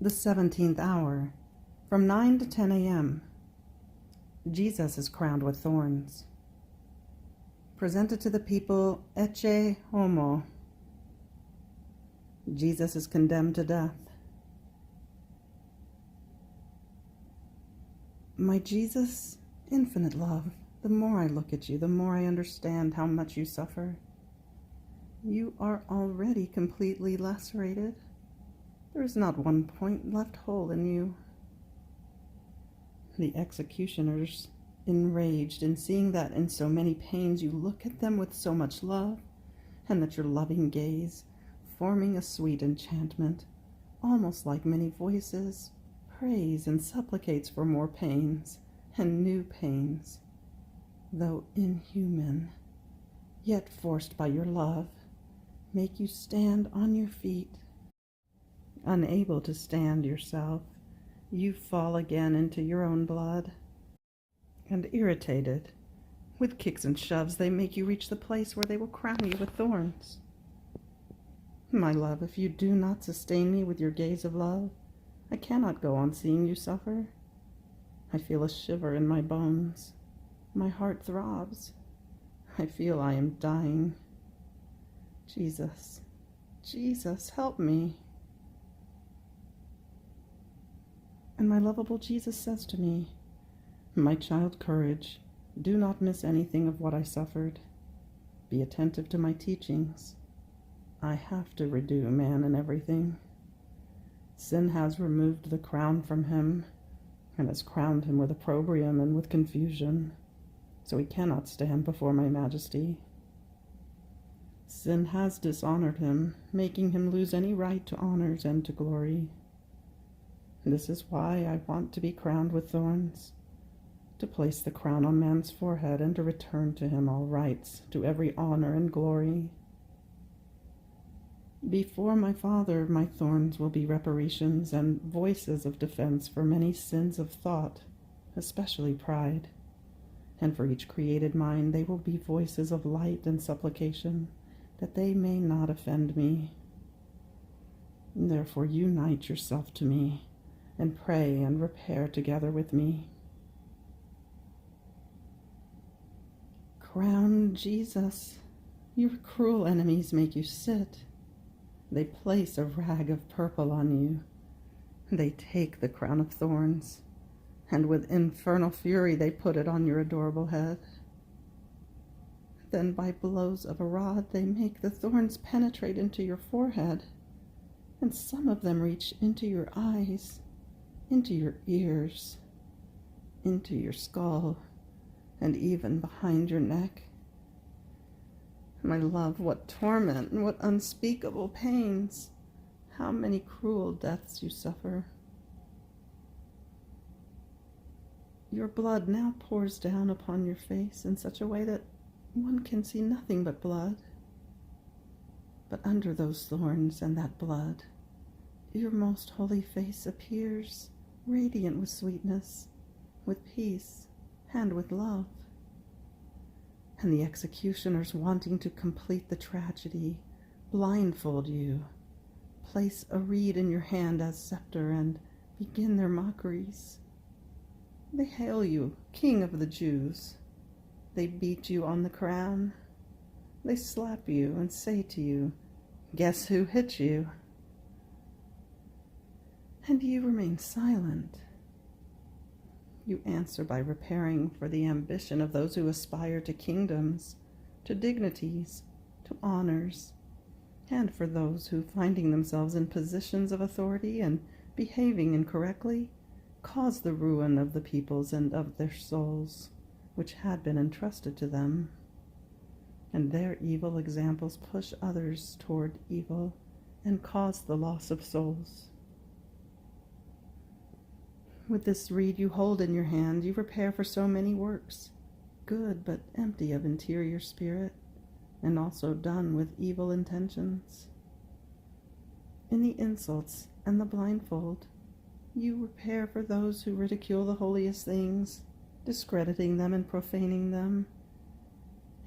the 17th hour, from 9 to 10 a.m. Jesus is crowned with thorns. Presented to the people, Ecce Homo. Jesus is condemned to death. My Jesus, infinite love, the more I look at you, the more I understand how much you suffer. You are already completely lacerated. There is not one point left whole in you. The executioners, enraged in seeing that in so many pains you look at them with so much love, and that your loving gaze, forming a sweet enchantment, almost like many voices, prays and supplicates for more pains and new pains, though inhuman, yet forced by your love, make you stand on your feet. Unable to stand yourself, you fall again into your own blood, and irritated, with kicks and shoves they make you reach the place where they will crown you with thorns. My love, if you do not sustain me with your gaze of love, I cannot go on seeing you suffer. I feel a shiver in my bones. My heart throbs. I feel I am dying. Jesus, Jesus, help me. And my lovable Jesus says to me, my child, courage, do not miss anything of what I suffered. Be attentive to my teachings. I have to redo man in everything. Sin has removed the crown from him, and has crowned him with opprobrium and with confusion, so he cannot stand before my majesty. Sin has dishonored him, making him lose any right to honors and to glory. This is why I want to be crowned with thorns, to place the crown on man's forehead and to return to him all rights, to every honor and glory. Before my Father, my thorns will be reparations and voices of defense for many sins of thought, especially pride. And for each created mind, they will be voices of light and supplication, that they may not offend me. Therefore, unite yourself to me, and pray and repair together with me. Crown Jesus, your cruel enemies make you sit. They place a rag of purple on you. They take the crown of thorns, and with infernal fury they put it on your adorable head. Then by blows of a rod they make the thorns penetrate into your forehead, and some of them reach into your eyes, into your ears, into your skull, and even behind your neck. My love, what torment and what unspeakable pains! How many cruel deaths you suffer! Your blood now pours down upon your face in such a way that one can see nothing but blood. But under those thorns and that blood, your most holy face appears, radiant with sweetness, with peace, and with love. And the executioners, wanting to complete the tragedy, blindfold you, place a reed in your hand as scepter, and begin their mockeries. They hail you, King of the Jews. They beat you on the crown. They slap you and say to you, guess who hit you? And you remain silent. You answer by repairing for the ambition of those who aspire to kingdoms, to dignities, to honors, and for those who, finding themselves in positions of authority and behaving incorrectly, cause the ruin of the peoples and of their souls, which had been entrusted to them. And their evil examples push others toward evil and cause the loss of souls. With this reed you hold in your hand, you prepare for so many works, good but empty of interior spirit, and also done with evil intentions. In the insults and the blindfold, you repair for those who ridicule the holiest things, discrediting them and profaning them.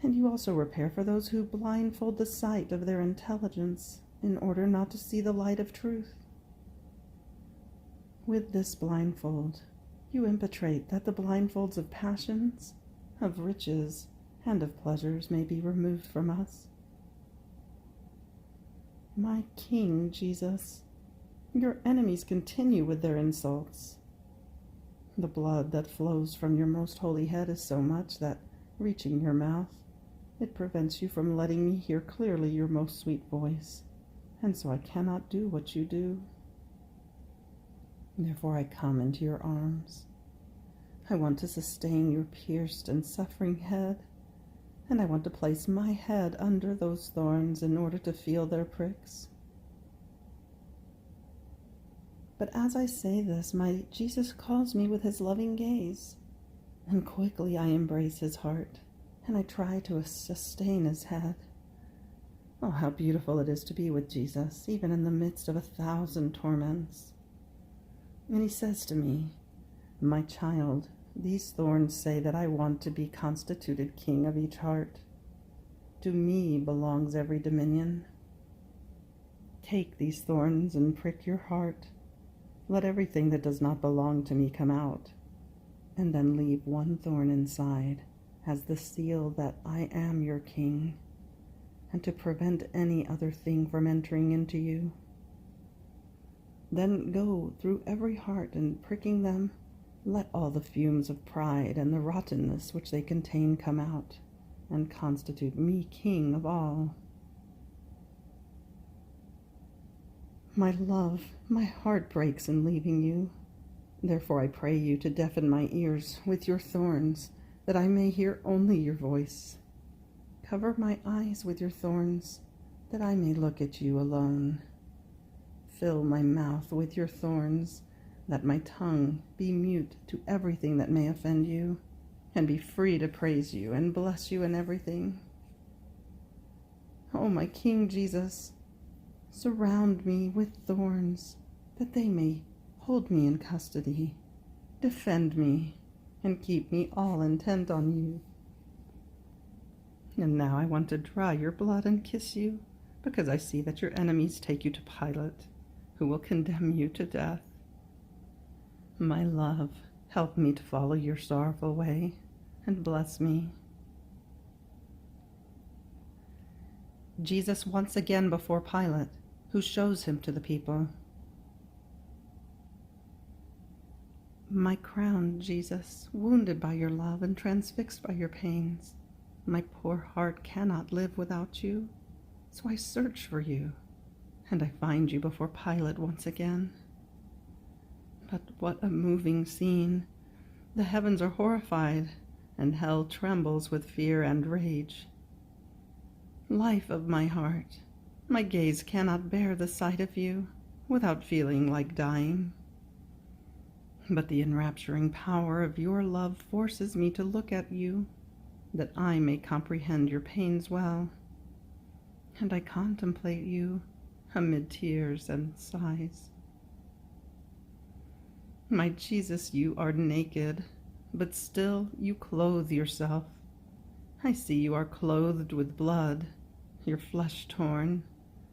And you also repair for those who blindfold the sight of their intelligence in order not to see the light of truth. With this blindfold, you impetrate that the blindfolds of passions, of riches, and of pleasures may be removed from us. My King Jesus, your enemies continue with their insults. The blood that flows from your most holy head is so much that, reaching your mouth, it prevents you from letting me hear clearly your most sweet voice, and so I cannot do what you do. Therefore I come into your arms. I want to sustain your pierced and suffering head, and I want to place my head under those thorns in order to feel their pricks. But as I say this, my Jesus calls me with his loving gaze, and quickly I embrace his heart, and I try to sustain his head. Oh, how beautiful it is to be with Jesus, even in the midst of 1,000 torments. And he says to me, "My child, these thorns say that I want to be constituted king of each heart. To me belongs every dominion. Take these thorns and prick your heart. Let everything that does not belong to me come out, and then leave one thorn inside as the seal that I am your king, and to prevent any other thing from entering into you. Then go through every heart, and pricking them, let all the fumes of pride and the rottenness which they contain come out, and constitute me king of all." My love, my heart breaks in leaving you. Therefore I pray you to deafen my ears with your thorns, that I may hear only your voice. Cover my eyes with your thorns, that I may look at you alone. Fill my mouth with your thorns, that my tongue be mute to everything that may offend you, and be free to praise you and bless you in everything. Oh, my King Jesus, surround me with thorns, that they may hold me in custody, defend me, and keep me all intent on you. And now I want to dry your blood and kiss you, because I see that your enemies take you to Pilate, who will condemn you to death. My love, help me to follow your sorrowful way, and bless me. Jesus once again before Pilate, who shows him to the people. My crown, Jesus, wounded by your love and transfixed by your pains, my poor heart cannot live without you, so I search for you, and I find you before Pilate once again. But what a moving scene! The heavens are horrified, and hell trembles with fear and rage. Life of my heart, my gaze cannot bear the sight of you without feeling like dying. But the enrapturing power of your love forces me to look at you, that I may comprehend your pains well. And I contemplate you amid tears and sighs. My Jesus, you are naked, but still you clothe yourself. I see you are clothed with blood, your flesh torn,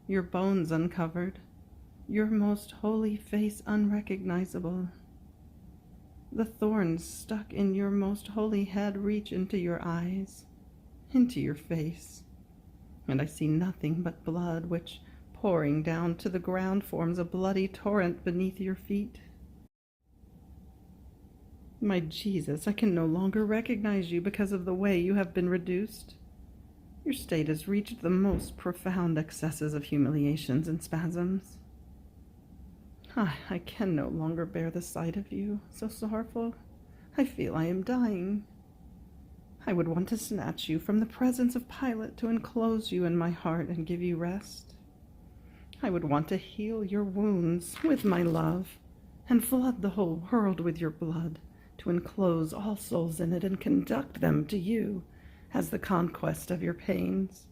your bones uncovered, your most holy face unrecognizable. The thorns stuck in your most holy head reach into your eyes, into your face, and I see nothing but blood, which, pouring down to the ground, forms a bloody torrent beneath your feet. My Jesus, I can no longer recognize you because of the way you have been reduced. Your state has reached the most profound excesses of humiliations and spasms. I can no longer bear the sight of you, so sorrowful. I feel I am dying. I would want to snatch you from the presence of Pilate to enclose you in my heart and give you rest. I would want to heal your wounds with my love and flood the whole world with your blood, to enclose all souls in it and conduct them to you as the conquest of your pains.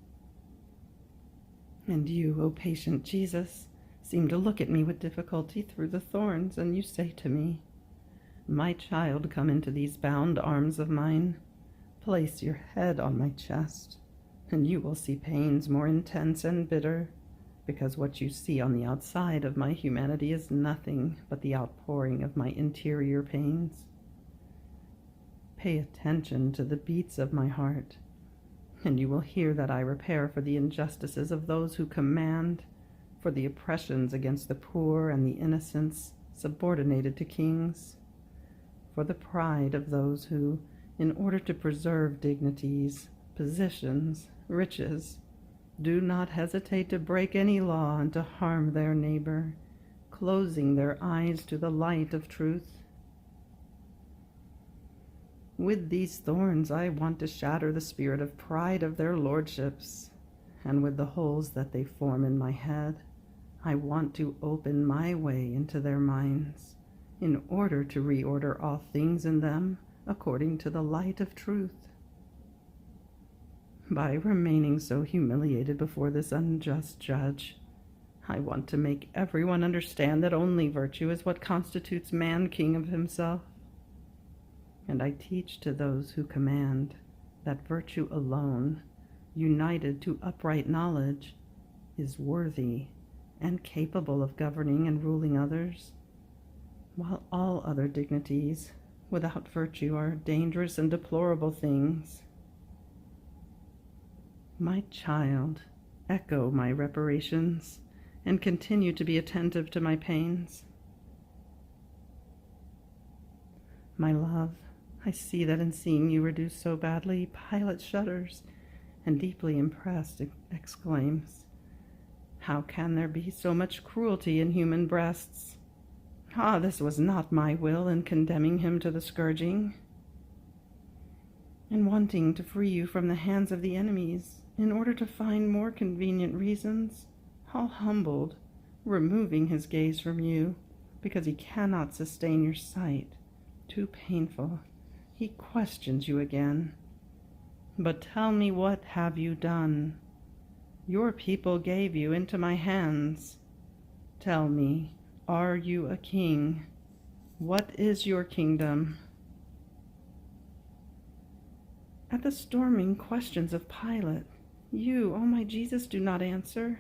And you, O patient Jesus, seem to look at me with difficulty through the thorns, and you say to me, "My child, come into these bound arms of mine. Place your head on my chest, and you will see pains more intense and bitter, because what you see on the outside of my humanity is nothing but the outpouring of my interior pains. Pay attention to the beats of my heart, and you will hear that I repair for the injustices of those who command, for the oppressions against the poor and the innocents subordinated to kings, for the pride of those who, in order to preserve dignities, positions, riches, do not hesitate to break any law and to harm their neighbor, closing their eyes to the light of truth. With these thorns I want to shatter the spirit of pride of their lordships, and with the holes that they form in my head, I want to open my way into their minds, in order to reorder all things in them according to the light of truth. By remaining so humiliated before this unjust judge, I want to make everyone understand that only virtue is what constitutes man king of himself. And I teach to those who command that virtue alone, united to upright knowledge, is worthy and capable of governing and ruling others, while all other dignities without virtue are dangerous and deplorable things. My child, echo my reparations and continue to be attentive to my pains. My love, I see that in seeing you reduced so badly, Pilate shudders and, deeply impressed, exclaims, "How can there be so much cruelty in human breasts? Ah, this was not my will in condemning him to the scourging." And wanting to free you from the hands of the enemies, in order to find more convenient reasons, all humbled, removing his gaze from you, because he cannot sustain your sight, too painful, he questions you again. "But tell me, what have you done? Your people gave you into my hands. Tell me, are you a king? What is your kingdom?" At the storming questions of Pilate, you, O my Jesus, do not answer.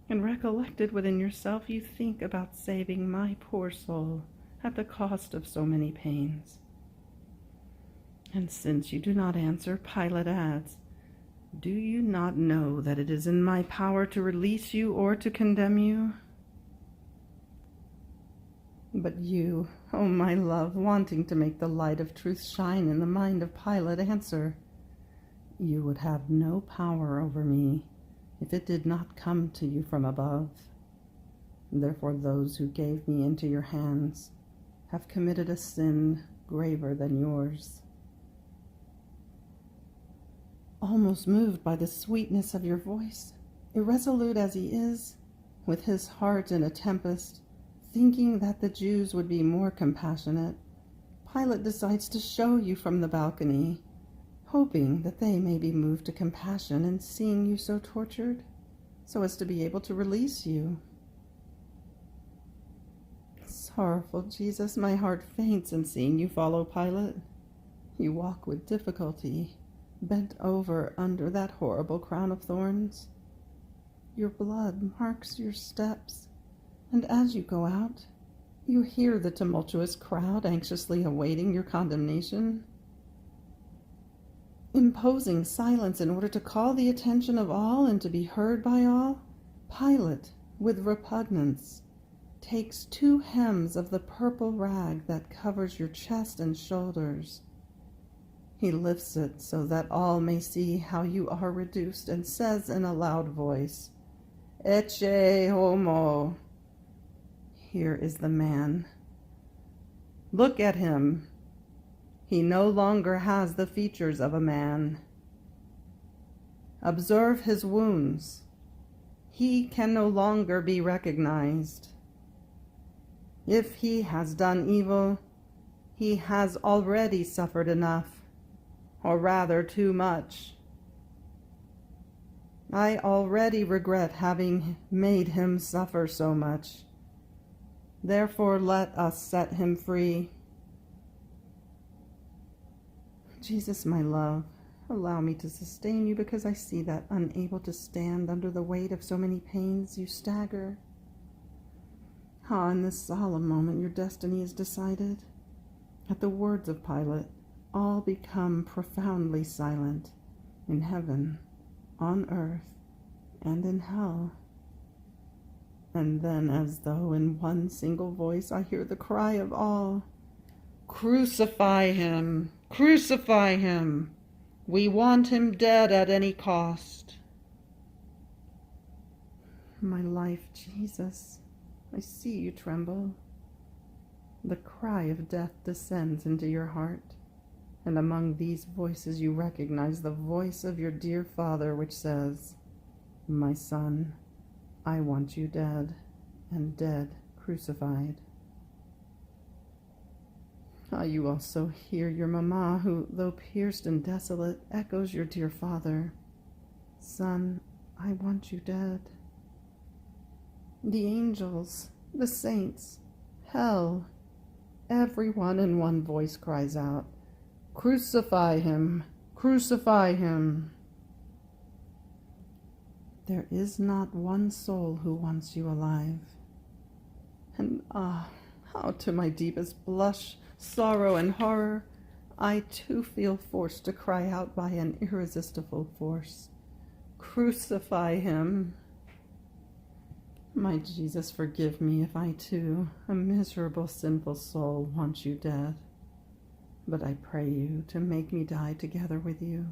And recollected within yourself, you think about saving my poor soul at the cost of so many pains. And since you do not answer, Pilate adds, "Do you not know that it is in my power to release you or to condemn you?" But you, O my love, wanting to make the light of truth shine in the mind of Pilate, answer, "You would have no power over me if it did not come to you from above. Therefore those who gave me into your hands have committed a sin graver than yours." Almost moved by the sweetness of your voice, irresolute as he is, with his heart in a tempest, thinking that the Jews would be more compassionate, Pilate decides to show you from the balcony, hoping that they may be moved to compassion in seeing you so tortured, so as to be able to release you. Sorrowful Jesus, my heart faints in seeing you follow Pilate. You walk with difficulty, bent over under that horrible crown of thorns. Your blood marks your steps, and as you go out, you hear the tumultuous crowd anxiously awaiting your condemnation. Imposing silence in order to call the attention of all and to be heard by all, Pilate, with repugnance, takes 2 hems of the purple rag that covers your chest and shoulders. He lifts it so that all may see how you are reduced, and says in a loud voice, "Ecce Homo." Here is the man. Look at him. He no longer has the features of a man. Observe his wounds. He can no longer be recognized. If he has done evil, he has already suffered enough, or rather too much. I already regret having made him suffer so much. Therefore let us set him free. Jesus, my love, Allow me to sustain you, because I see that, unable to stand under the weight of so many pains, you stagger. Ah, in this solemn moment your destiny is decided. At the words of Pilate, all become profoundly silent, in heaven, on earth, and in hell. And then, as though in one single voice, I hear the cry of all, "Crucify him! Crucify him! We want him dead at any cost." My life, Jesus, I see you tremble. The cry of death descends into your heart, and among these voices you recognize the voice of your dear Father, which says, "My son, I want you dead, and dead crucified." Ah, you also hear your mamma, who, though pierced and desolate, echoes your dear Father, "Son, I want you dead." The angels, the saints, hell, everyone in one voice cries out, "Crucify him! Crucify him!" There is not one soul who wants you alive. And how to my deepest blush, sorrow, and horror, I too feel forced to cry out by an irresistible force, "Crucify him!" My Jesus, forgive me if I too, a miserable, sinful soul, want you dead. But I pray you to make me die together with you.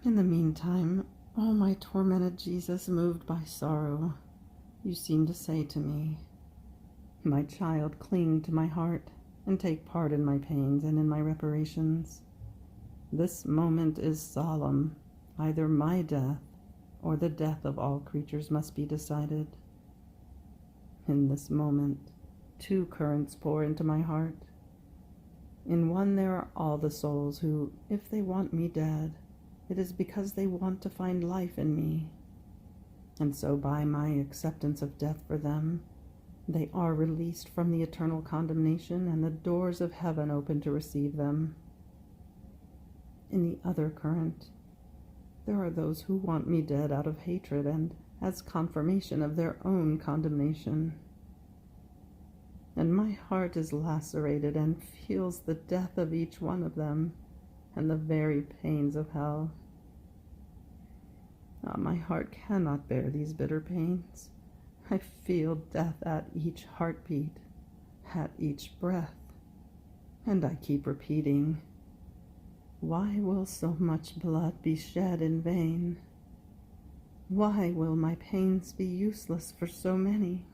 In the meantime, O my tormented Jesus, moved by sorrow, you seem to say to me, "My child, cling to my heart, and take part in my pains and in my reparations. This moment is solemn. Either my death or the death of all creatures must be decided. In this moment, two currents pour into my heart. In one there are all the souls who, if they want me dead, it is because they want to find life in me. And so by my acceptance of death for them, they are released from the eternal condemnation, and the doors of heaven open to receive them. In the other current, there are those who want me dead out of hatred and as confirmation of their own condemnation. And my heart is lacerated and feels the death of each one of them and the very pains of hell. Ah, my heart cannot bear these bitter pains. I feel death at each heartbeat, at each breath, and I keep repeating, "Why will so much blood be shed in vain? Why will my pains be useless for so many?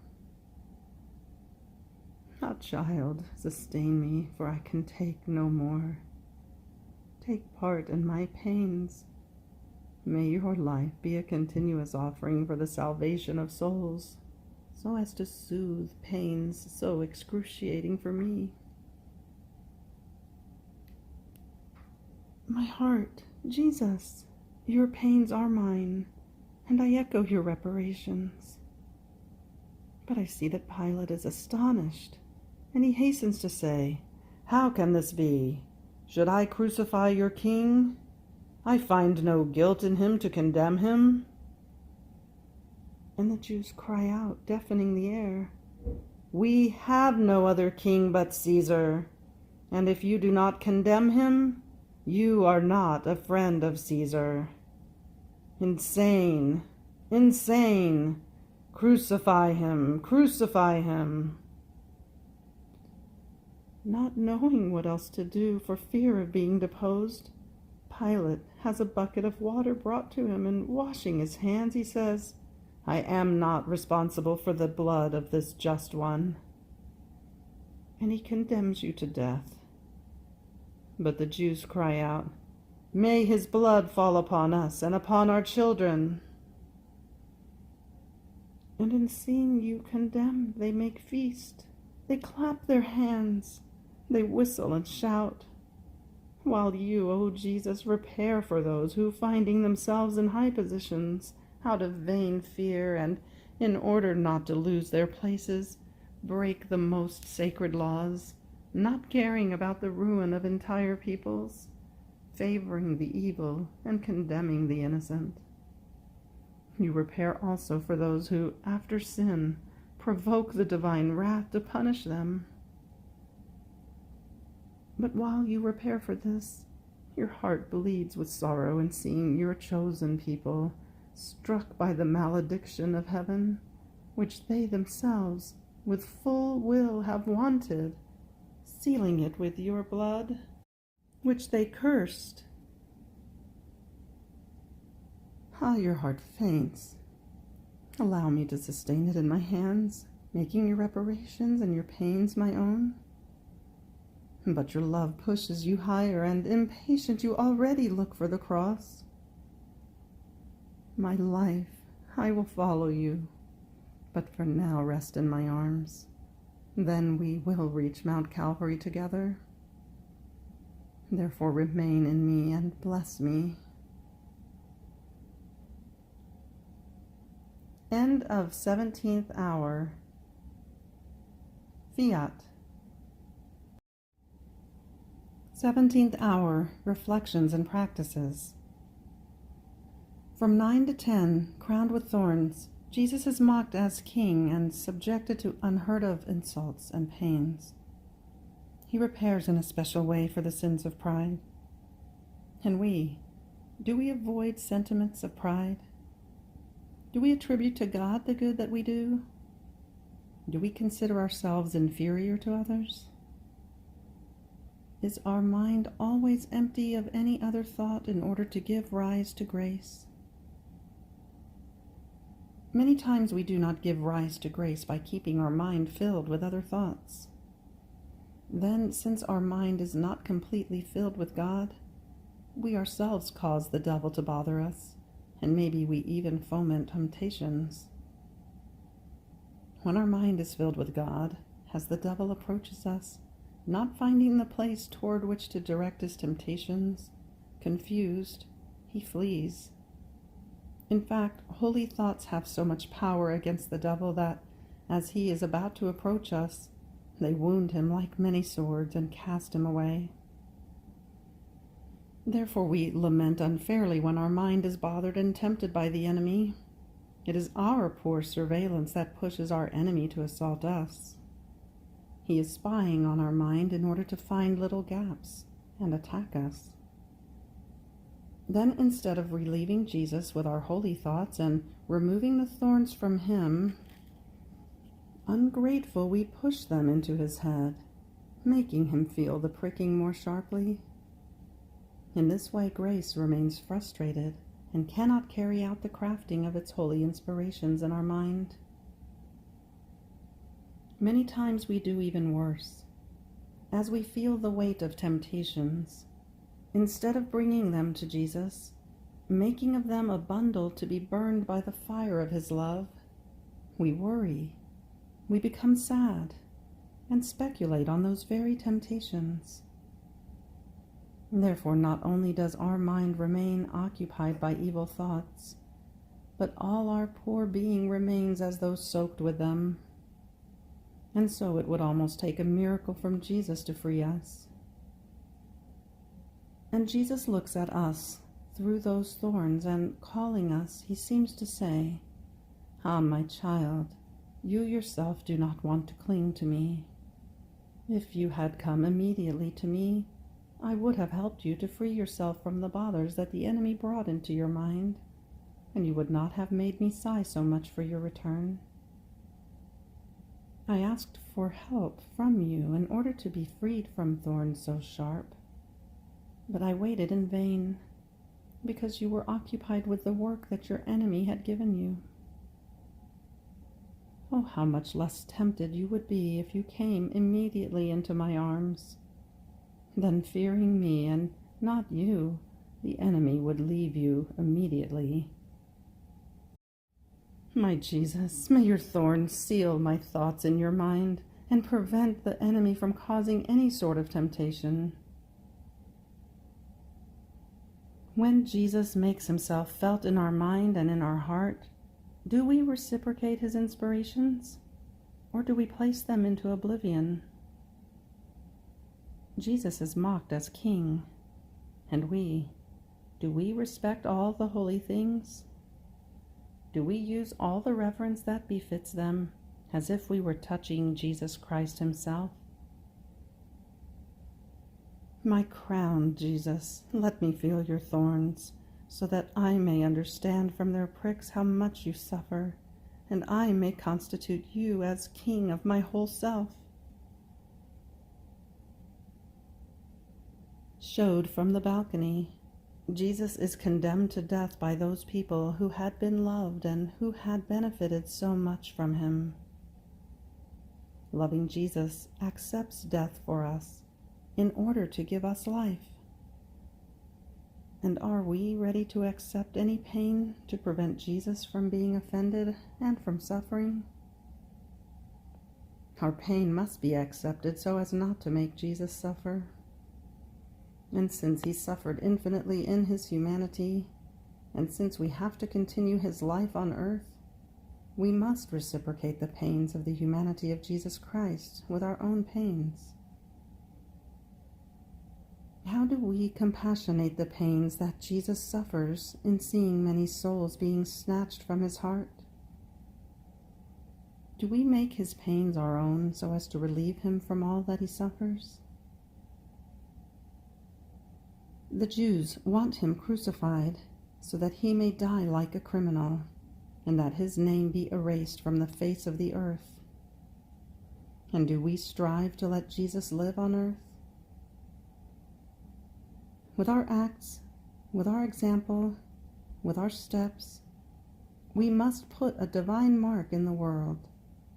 Ah, child, sustain me, for I can take no more. Take part in my pains. May your life be a continuous offering for the salvation of souls, so as to soothe pains so excruciating for me." My heart, Jesus, your pains are mine, and I echo your reparations. But I see that Pilate is astonished, and he hastens to say, "How can this be? Should I crucify your king? I find no guilt in him to condemn him." And the Jews cry out, deafening the air, "We have no other king but Caesar, and if you do not condemn him, you are not a friend of Caesar. Insane! Insane! Crucify him! Crucify him!" Not knowing what else to do for fear of being deposed, Pilate has a bucket of water brought to him, and washing his hands, he says, "I am not responsible for the blood of this just one." And he condemns you to death. But the Jews cry out, "May his blood fall upon us and upon our children." And in seeing you condemned, they make feast. They clap their hands. They whistle and shout. While you, O Jesus, repair for those who, finding themselves in high positions, out of vain fear and in order not to lose their places, break the most sacred laws, not caring about the ruin of entire peoples, favoring the evil and condemning the innocent. You repair also for those who, after sin, provoke the divine wrath to punish them. But while you repair for this, your heart bleeds with sorrow in seeing your chosen people struck by the malediction of heaven, which they themselves with full will have wanted, sealing it with your blood, which they cursed. Ah, your heart faints. Allow me to sustain it in my hands, making your reparations and your pains my own. But your love pushes you higher, and impatient you already look for the cross. My life, I will follow you, but for now rest in my arms. Then we will reach Mount Calvary together. Therefore remain in me and bless me. End of 17th hour. Fiat. 17th hour. Reflections and practices. From 9 to 10, crowned with thorns, Jesus is mocked as king and subjected to unheard of insults and pains. He repairs in a special way for the sins of pride. And do we avoid sentiments of pride? Do we attribute to God the good that we do? Do we consider ourselves inferior to others? Is our mind always empty of any other thought in order to give rise to grace? Many times we do not give rise to grace by keeping our mind filled with other thoughts. Then, since our mind is not completely filled with God, we ourselves cause the devil to bother us, and maybe we even foment temptations. When our mind is filled with God, as the devil approaches us, not finding the place toward which to direct his temptations, confused, he flees. In fact, holy thoughts have so much power against the devil that, as he is about to approach us, they wound him like many swords and cast him away. Therefore we lament unfairly when our mind is bothered and tempted by the enemy. It is our poor surveillance that pushes our enemy to assault us. He is spying on our mind in order to find little gaps and attack us. Then, instead of relieving Jesus with our holy thoughts and removing the thorns from him, ungrateful, we push them into his head, making him feel the pricking more sharply. In this way, grace remains frustrated and cannot carry out the crafting of its holy inspirations in our mind. Many times we do even worse. As we feel the weight of temptations, instead of bringing them to Jesus, making of them a bundle to be burned by the fire of his love, we worry, we become sad, and speculate on those very temptations. Therefore, not only does our mind remain occupied by evil thoughts, but all our poor being remains as though soaked with them. And so it would almost take a miracle from Jesus to free us. And Jesus looks at us through those thorns, and calling us, he seems to say, "Ah, my child, you yourself do not want to cling to me. If you had come immediately to me, I would have helped you to free yourself from the bothers that the enemy brought into your mind, and you would not have made me sigh so much for your return. I asked for help from you in order to be freed from thorns so sharp, but I waited in vain, because you were occupied with the work that your enemy had given you. Oh, how much less tempted you would be if you came immediately into my arms. Then, fearing me and not you, the enemy would leave you immediately. My Jesus, may your thorns seal my thoughts in your mind and prevent the enemy from causing any sort of temptation. When Jesus makes himself felt in our mind and in our heart, do we reciprocate his inspirations, or do we place them into oblivion? Jesus is mocked as king, and do we respect all the holy things? Do we use all the reverence that befits them, as if we were touching Jesus Christ himself? My crown, Jesus, let me feel your thorns, so that I may understand from their pricks how much you suffer, and I may constitute you as king of my whole self. Showed from the balcony, Jesus is condemned to death by those people who had been loved and who had benefited so much from him. Loving Jesus accepts death for us in order to give us life. And are we ready to accept any pain to prevent Jesus from being offended and from suffering? Our pain must be accepted so as not to make Jesus suffer. And since he suffered infinitely in his humanity, and since we have to continue his life on earth, we must reciprocate the pains of the humanity of Jesus Christ with our own pains. How do we compassionate the pains that Jesus suffers in seeing many souls being snatched from his heart? Do we make his pains our own so as to relieve him from all that he suffers? The Jews want him crucified so that he may die like a criminal, and that his name be erased from the face of the earth. And do we strive to let Jesus live on earth? With our acts, with our example, with our steps, we must put a divine mark in the world,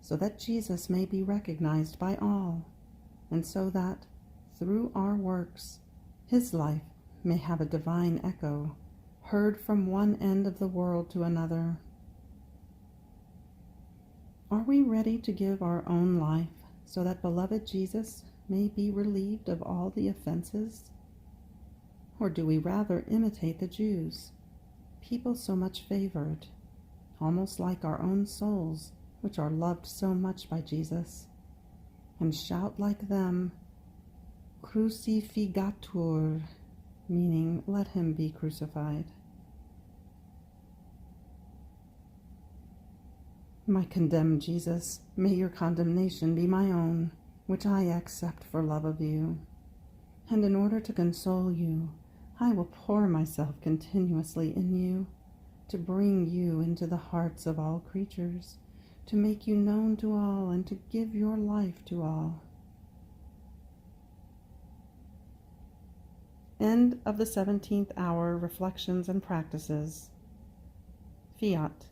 so that Jesus may be recognized by all, and so that, through our works, his life may have a divine echo, heard from one end of the world to another. Are we ready to give our own life so that beloved Jesus may be relieved of all the offenses? Or do we rather imitate the Jews, people so much favored, almost like our own souls, which are loved so much by Jesus, and shout like them, Crucifigatur, meaning, let him be crucified? My condemned Jesus, may your condemnation be my own, which I accept for love of you. And in order to console you, I will pour myself continuously in you, to bring you into the hearts of all creatures, to make you known to all, and to give your life to all. End of the 17th hour Reflections and Practices. Fiat.